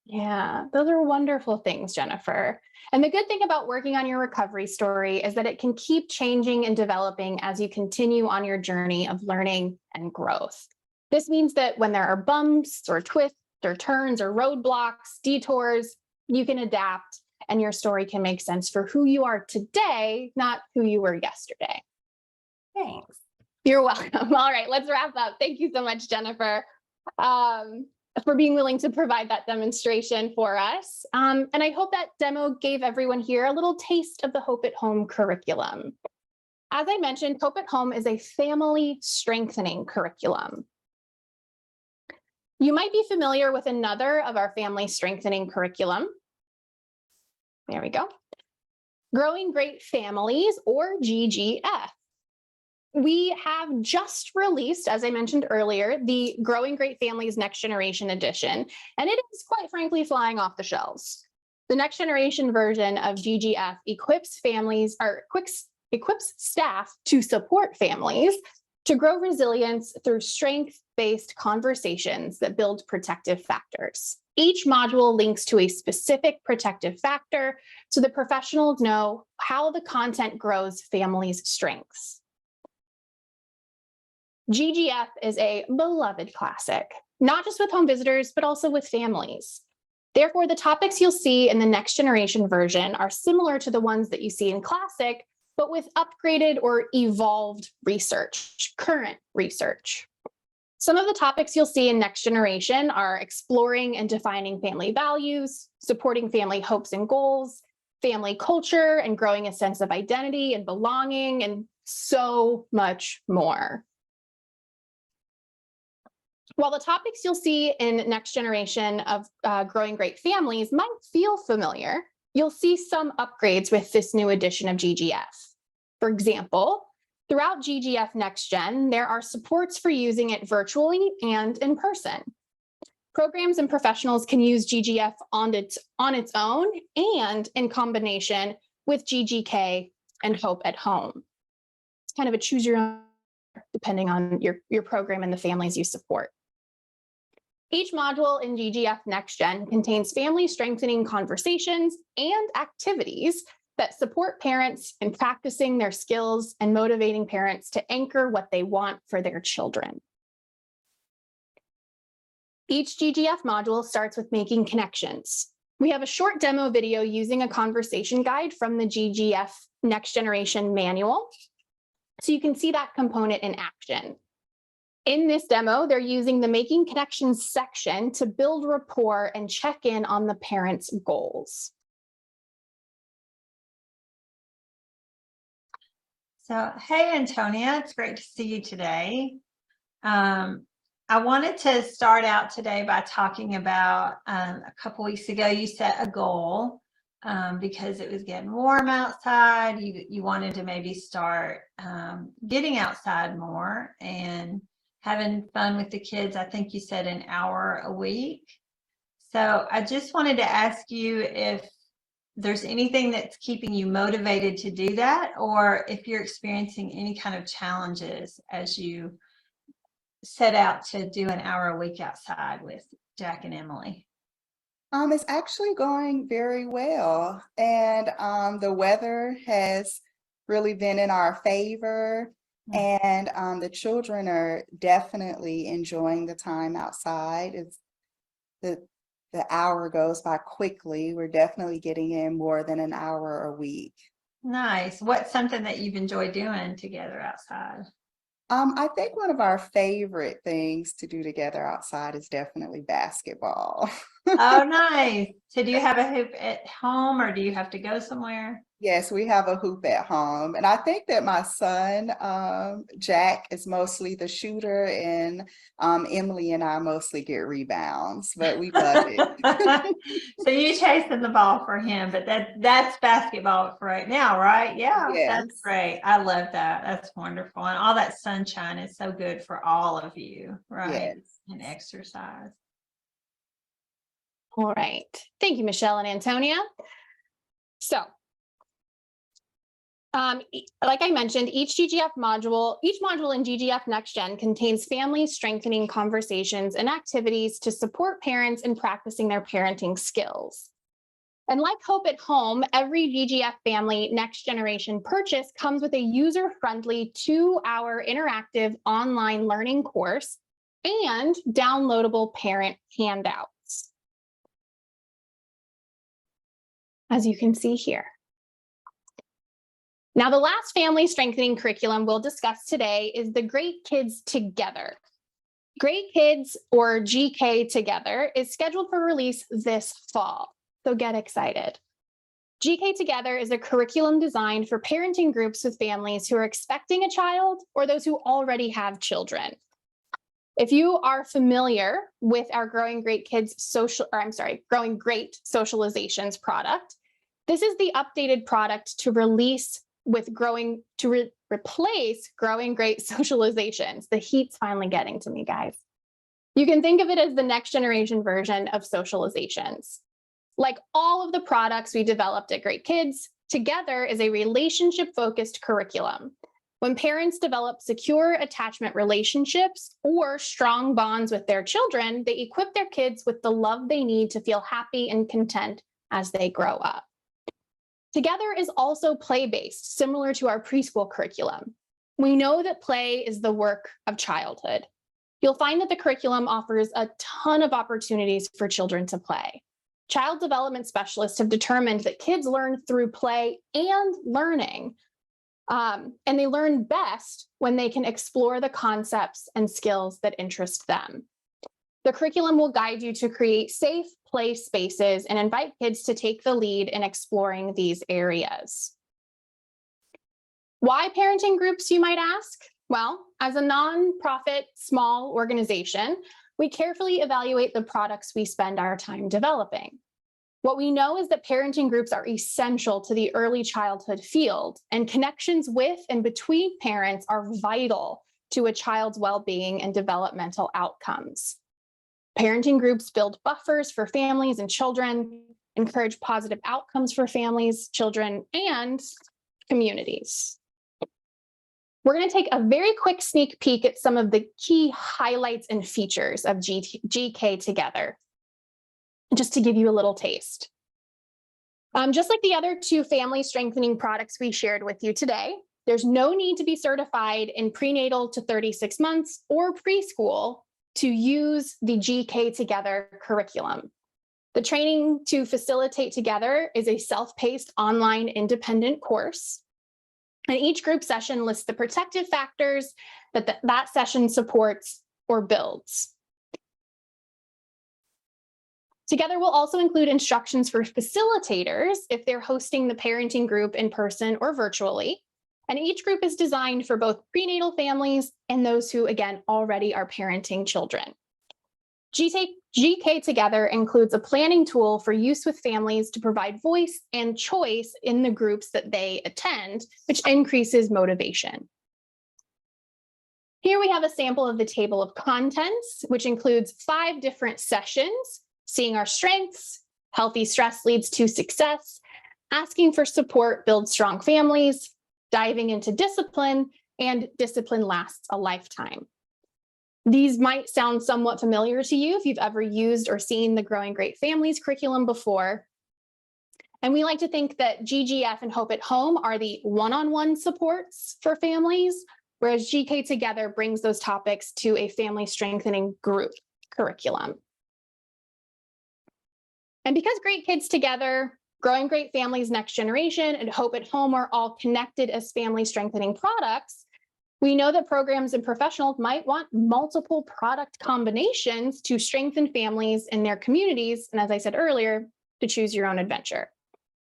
Yeah, those are wonderful things, Jennifer. And the good thing about working on your recovery story is that it can keep changing and developing as you continue on your journey of learning and growth. This means that when there are bumps or twists or turns or roadblocks, detours, you can adapt and your story can make sense for who you are today, not who you were yesterday. Thanks. You're welcome. All right, let's wrap up. Thank you so much, Jennifer, for being willing to provide that demonstration for us. And I hope that demo gave everyone here a little taste of the Hope at Home curriculum. As I mentioned, Hope at Home is a family strengthening curriculum. You might be familiar with another of our family strengthening curriculum. There we go. Growing Great Families, or GGF. We have just released, as I mentioned earlier, the Growing Great Families Next Generation Edition, and it is quite frankly flying off the shelves. The next generation version of GGF equips staff to support families to grow resilience through strength-based conversations that build protective factors. Each module links to a specific protective factor so that professionals know how the content grows families' strengths. GGF is a beloved classic, not just with home visitors, but also with families. Therefore, the topics you'll see in the next generation version are similar to the ones that you see in Classic, but with upgraded or evolved research, current research. Some of the topics you'll see in Next Generation are exploring and defining family values, supporting family hopes and goals, family culture, and growing a sense of identity and belonging, and so much more. While the topics you'll see in Next Generation of Growing Great Families might feel familiar, you'll see some upgrades with this new edition of GGF. For example, throughout GGF Next Gen, there are supports for using it virtually and in person. Programs and professionals can use GGF on its own and in combination with GGK and Hope at Home. It's kind of a choose your own, depending on your program and the families you support. Each module in GGF Next Gen contains family strengthening conversations and activities that support parents in practicing their skills and motivating parents to anchor what they want for their children. Each GGF module starts with making connections. We have a short demo video using a conversation guide from the GGF Next Generation manual, so you can see that component in action. In this demo, they're using the Making Connections section to build rapport and check in on the parents' goals. So, hey, Antonia, it's great to see you today. I wanted to start out today by talking about a couple weeks ago, you set a goal because it was getting warm outside. You wanted to maybe start getting outside more and having fun with the kids. I think you said an hour a week. So I just wanted to ask you if there's anything that's keeping you motivated to do that, or if you're experiencing any kind of challenges as you set out to do an hour a week outside with Jack and Emily. It's actually going very well, and the weather has really been in our favor, and the children are definitely enjoying the time outside. It's the hour goes by quickly. We're definitely getting in more than an hour a week. Nice. What's something that you've enjoyed doing together outside? I think one of our favorite things to do together outside is definitely basketball. Oh, nice. So do you have a hoop at home, or do you have to go somewhere? Yes, we have a hoop at home. And I think that my son, Jack, is mostly the shooter, and Emily and I mostly get rebounds, but we love it. So you chasing the ball for him, but that's basketball for right now, right? Yeah, Yes. That's great. I love that. That's wonderful. And all that sunshine is so good for all of you, right? Yes. And exercise. All right. Thank you, Michelle and Antonia. So, like I mentioned, each module in GGF Next Gen contains family strengthening conversations and activities to support parents in practicing their parenting skills. And like Hope at Home, every GGF Family Next Generation purchase comes with a user-friendly 2-hour interactive online learning course and downloadable parent handouts, as you can see here. Now, the last family strengthening curriculum we'll discuss today is the Great Kids Together. Great Kids, or GK Together, is scheduled for release this fall, so get excited. GK Together is a curriculum designed for parenting groups with families who are expecting a child or those who already have children. If you are familiar with our Growing Great Socializations product, this is the updated product to replace Growing Great Socializations. The heat's finally getting to me, guys. You can think of it as the next generation version of Socializations. Like all of the products we developed at Great Kids, Together is a relationship-focused curriculum. When parents develop secure attachment relationships or strong bonds with their children, they equip their kids with the love they need to feel happy and content as they grow up. Together is also play-based, similar to our preschool curriculum. We know that play is the work of childhood. You'll find that the curriculum offers a ton of opportunities for children to play. Child development specialists have determined that kids learn through play and learning, and they learn best when they can explore the concepts and skills that interest them. The curriculum will guide you to create safe play spaces and invite kids to take the lead in exploring these areas. Why parenting groups, you might ask? Well, as a nonprofit small organization, we carefully evaluate the products we spend our time developing. What we know is that parenting groups are essential to the early childhood field, and connections with and between parents are vital to a child's well-being and developmental outcomes. Parenting groups build buffers for families and children, encourage positive outcomes for families, children, and communities. We're going to take a very quick sneak peek at some of the key highlights and features of GK Together, just to give you a little taste. Just like the other two family strengthening products we shared with you today, there's no need to be certified in prenatal to 36 months or preschool to use the GK Together curriculum. The training to facilitate Together is a self-paced online independent course. And each group session lists the protective factors that that session supports or builds. Together will also include instructions for facilitators if they're hosting the parenting group in person or virtually. And each group is designed for both prenatal families and those who, again, already are parenting children. GK Together includes a planning tool for use with families to provide voice and choice in the groups that they attend, which increases motivation. Here we have a sample of the table of contents, which includes 5 different sessions: seeing our strengths, healthy stress leads to success, asking for support builds strong families, diving into discipline, and discipline lasts a lifetime. These might sound somewhat familiar to you if you've ever used or seen the Growing Great Families curriculum before. And we like to think that GGF and Hope at Home are the one-on-one supports for families, whereas GK Together brings those topics to a family strengthening group curriculum. And because Great Kids Together, Growing Great Families Next Generation, and Hope at Home are all connected as family strengthening products, we know that programs and professionals might want multiple product combinations to strengthen families in their communities, and as I said earlier, to choose your own adventure.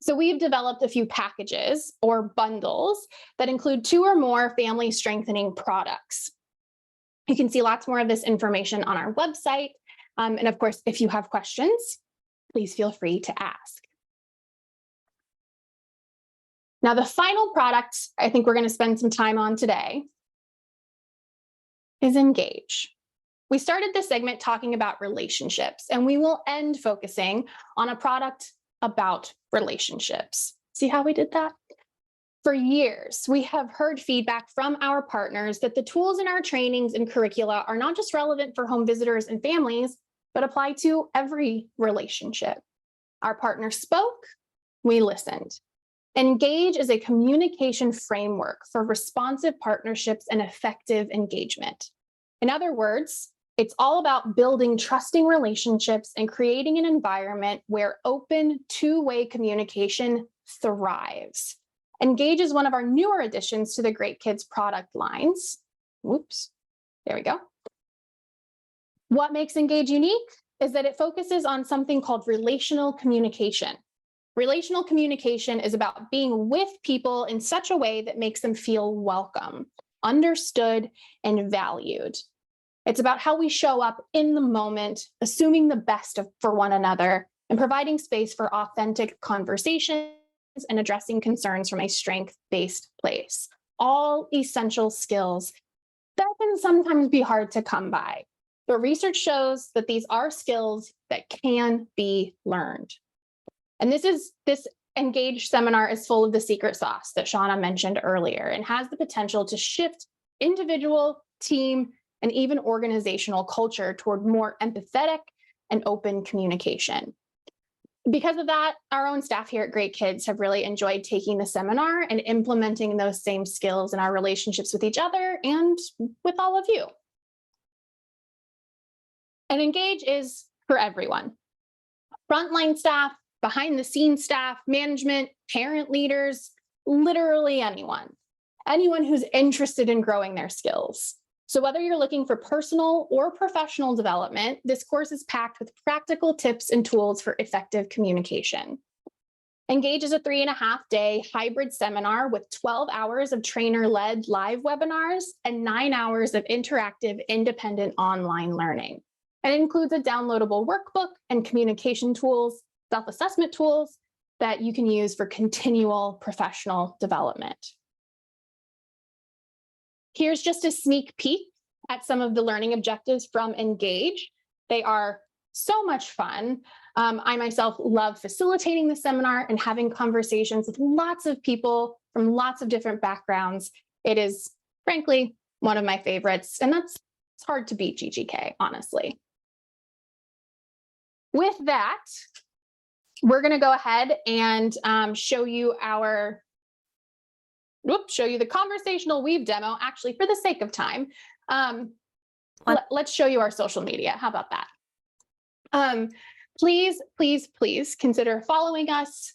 So we've developed a few packages or bundles that include 2 or more family strengthening products. You can see lots more of this information on our website. And of course, if you have questions, please feel free to ask. Now, the final product I think we're going to spend some time on today is Engage. We started this segment talking about relationships, and we will end focusing on a product about relationships. See how we did that? For years, we have heard feedback from our partners that the tools in our trainings and curricula are not just relevant for home visitors and families, but apply to every relationship. Our partners spoke, we listened. Engage is a communication framework for responsive partnerships and effective engagement. In other words, it's all about building trusting relationships and creating an environment where open, two-way communication thrives. Engage is one of our newer additions to the Great Kids product lines. Whoops, there we go. What makes Engage unique is that it focuses on something called relational communication. Relational communication is about being with people in such a way that makes them feel welcome, understood, and valued. It's about how we show up in the moment, assuming the best for one another, and providing space for authentic conversations and addressing concerns from a strength-based place. All essential skills that can sometimes be hard to come by, but research shows that these are skills that can be learned. And this Engage seminar is full of the secret sauce that Shauna mentioned earlier and has the potential to shift individual, team, and even organizational culture toward more empathetic and open communication. Because of that, our own staff here at Great Kids have really enjoyed taking the seminar and implementing those same skills in our relationships with each other and with all of you. And Engage is for everyone. Frontline staff, behind the scenes staff, management, parent leaders, literally anyone. Anyone who's interested in growing their skills. So whether you're looking for personal or professional development, this course is packed with practical tips and tools for effective communication. Engage is a 3.5-day hybrid seminar with 12 hours of trainer-led live webinars and 9 hours of interactive independent online learning. It includes a downloadable workbook and communication tools self-assessment tools that you can use for continual professional development. Here's just a sneak peek at some of the learning objectives from Engage. They are so much fun. I myself love facilitating the seminar and having conversations with lots of people from lots of different backgrounds. It is, frankly, one of my favorites, and it's hard to beat GGK, honestly. With that, we're going to go ahead and show you the conversational weave demo, actually, for the sake of time. Let's show you our social media. How about that? Please, please, please consider following us,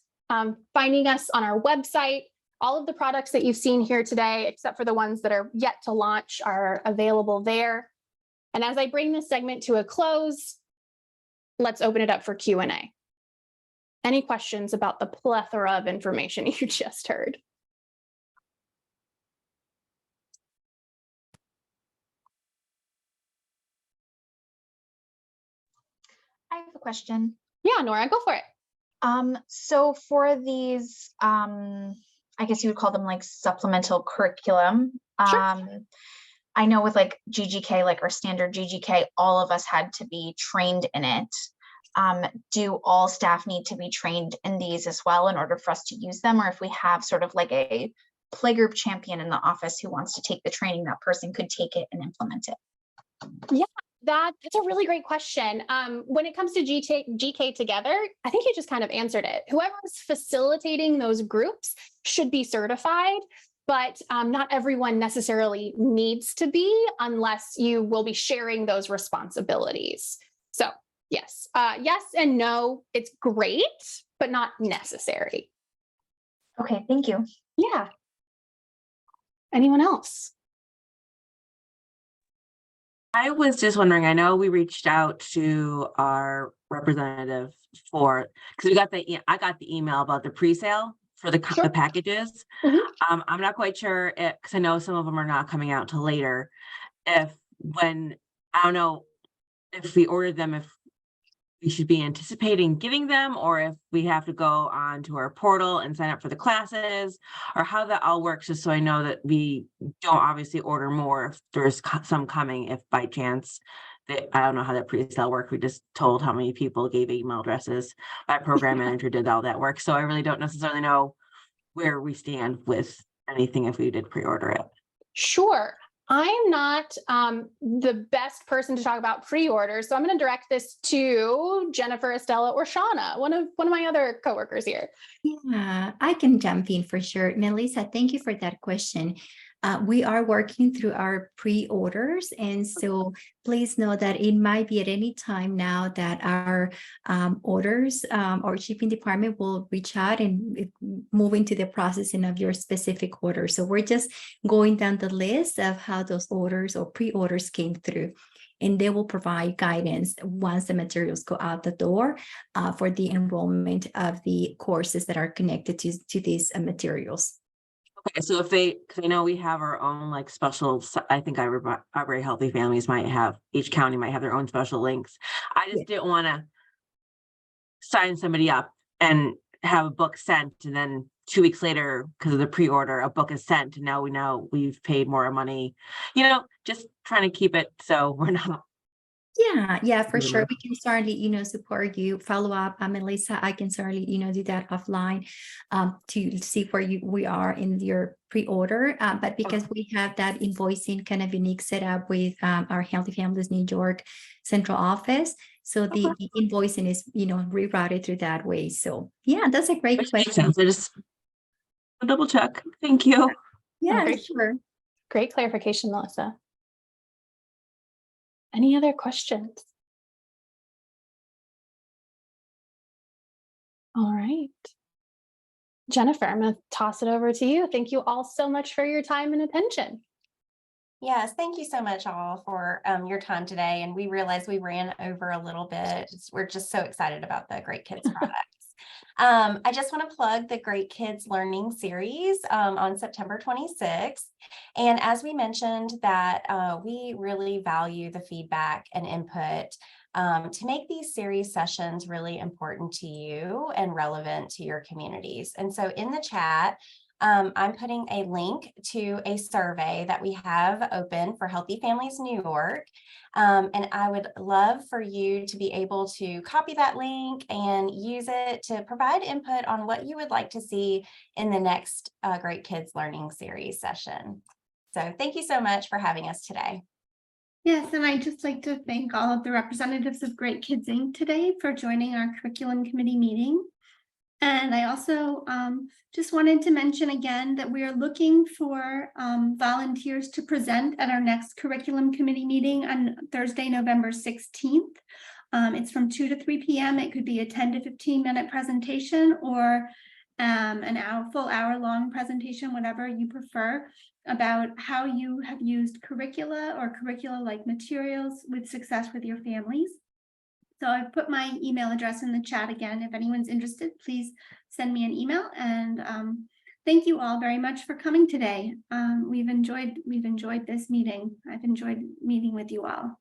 finding us on our website. All of the products that you've seen here today, except for the ones that are yet to launch, are available there. And as I bring this segment to a close, let's open it up for Q&A. Any questions about the plethora of information you just heard? I have a question. Yeah, Nora, go for it. So for these, I guess you would call them like supplemental curriculum. Sure. I know with like GGK, like our standard GGK, all of us had to be trained in it. Do all staff need to be trained in these as well in order for us to use them? Or if we have sort of like a playgroup champion in the office who wants to take the training, that person could take it and implement it? Yeah. That's a really great question. When it comes to GK together, I think you just kind of answered it. Whoever's facilitating those groups should be certified, but not everyone necessarily needs to be unless you will be sharing those responsibilities. So yes, yes and no, it's great, but not necessary. Okay, thank you. Yeah. Anyone else? I was just wondering, I know we reached out to our representative because I got the email about the pre-sale for the packages. Mm-hmm. I'm not quite sure because I know some of them are not coming out till later. I don't know if we ordered them, if we should be anticipating getting them, or if we have to go on to our portal and sign up for the classes, or how that all works, just so I know that we don't obviously order more if there's some coming, if by chance I don't know how that pre-sale worked. We just told how many people gave email addresses. My program manager did all that work. So I really don't necessarily know where we stand with anything if we did pre-order it. Sure. I'm not the best person to talk about pre-orders, so I'm going to direct this to Jennifer, Estella, or Shauna, one of my other coworkers here. Yeah, I can jump in for sure. Melissa, thank you for that question. We are working through our pre-orders, and so please know that it might be at any time now that our orders or shipping department will reach out and move into the processing of your specific order. So we're just going down the list of how those orders or pre-orders came through, and they will provide guidance once the materials go out the door for the enrollment of the courses that are connected to these materials. Okay, so because I know we have our own like special, I think our very healthy families might have, each county might have their own special links. I just didn't want to sign somebody up and have a book sent, and then 2 weeks later, because of the pre-order, a book is sent, and now we know we've paid more money, just trying to keep it so we're not. Yeah, for sure. We can certainly, support you, follow up. Melissa, I can certainly, do that offline to see where we are in your pre-order. But because we have that invoicing kind of unique setup with our Healthy Families New York central office, so the invoicing is, rerouted through that way. So yeah, that's a great question. I just double check. Thank you. Yeah, sure. Great clarification, Melissa. Any other questions? All right. Jennifer, I'm going to toss it over to you. Thank you all so much for your time and attention. Yes, thank you so much all for your time today. And we realize we ran over a little bit. We're just so excited about the Great Kids products. I just want to plug the Great Kids Learning Series on September 26th. And as we mentioned that we really value the feedback and input to make these series sessions really important to you and relevant to your communities. And so in the chat, I'm putting a link to a survey that we have open for Healthy Families New York. And I would love for you to be able to copy that link and use it to provide input on what you would like to see in the next Great Kids Learning Series session. So thank you so much for having us today. Yes, and I'd just like to thank all of the representatives of Great Kids Inc. today for joining our curriculum committee meeting. And I also just wanted to mention again that we are looking for volunteers to present at our next curriculum committee meeting on Thursday, November 16th. It's from 2 to 3 p.m. It could be a 10 to 15 minute presentation or full hour long presentation, whatever you prefer, about how you have used curricula or curricula-like materials with success with your families. So I've put my email address in the chat again. If anyone's interested, please send me an email. And thank you all very much for coming today. We've enjoyed this meeting. I've enjoyed meeting with you all.